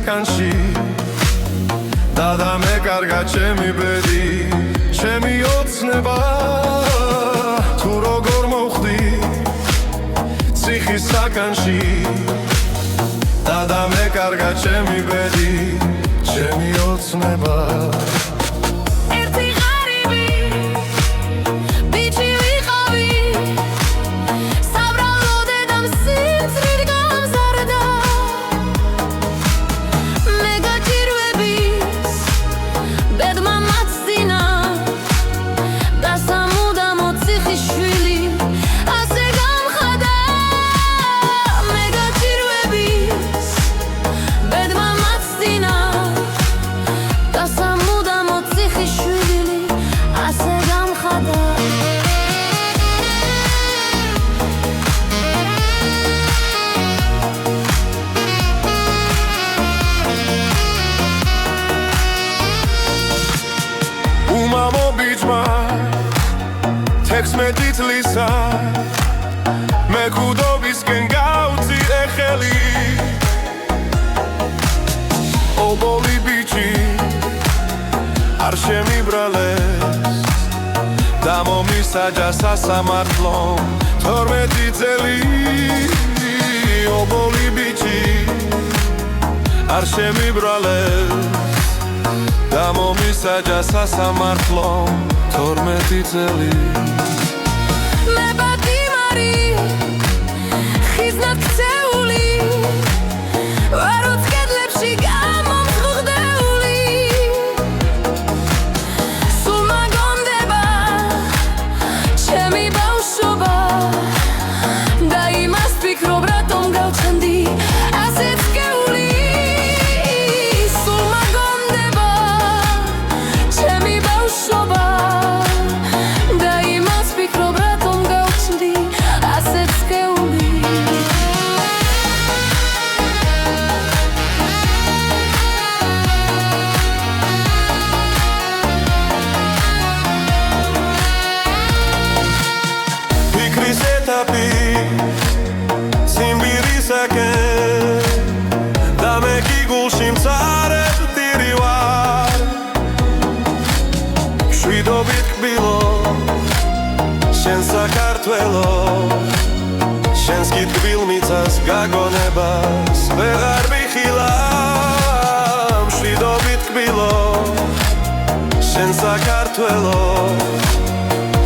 საკანში და მე კარგად ჩემი ბედი ჩემი ოცნება თუ როგორ მოხდი ციხის საკანში და მე კარგად ჩემი ბედი ჩემი ოცნება Text-me Lisa me kudobisken gauci echeli oboli bici ar shemibrales da momisaja sasamartlom tormeti tseli oboli bici ar shemibrales da momisaja sasamartlom tormeti tseli მე ბატიმარი ხიზნად ქცეული ვარ უცკედლებში გამომზღუდეული სულ მაგონდება ჩემი ბავშვობა და იმას ვფიქრობ რატომ გავჩანდი ასე ცკეული სულ მაგონდება ჩემი ბავშვობა და მე გიგულში მცარედ ტირი ვარ შვიდობით კბილო შენ საქართველო შენს კითბილ მიწას გაგონებას ვეღარ ვიხილავ შვიდობით კბილო შენ საქართველო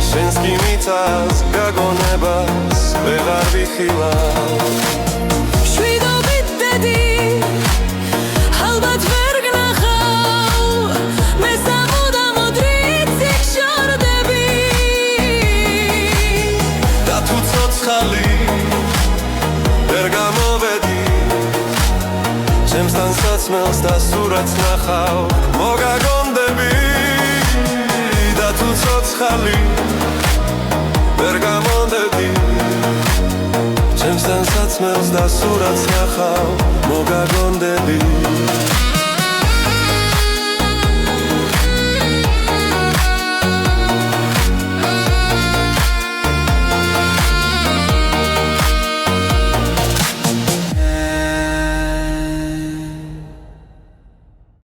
შენს მიწას გაგონებას ვეღარ ვიხილავ ალბათ ვერ გნახავ მე სამუდამოდ რიციქ შორდები და თუ ცოცხალი ვერ გამოვედი ჩემსთან საცმელს და სურათს ნახავ მოგაგონდები და თუ ცოცხალი ვერ გამოვედი ჩემსთან საცმელს და სურათს ნახავ მოგაგონდები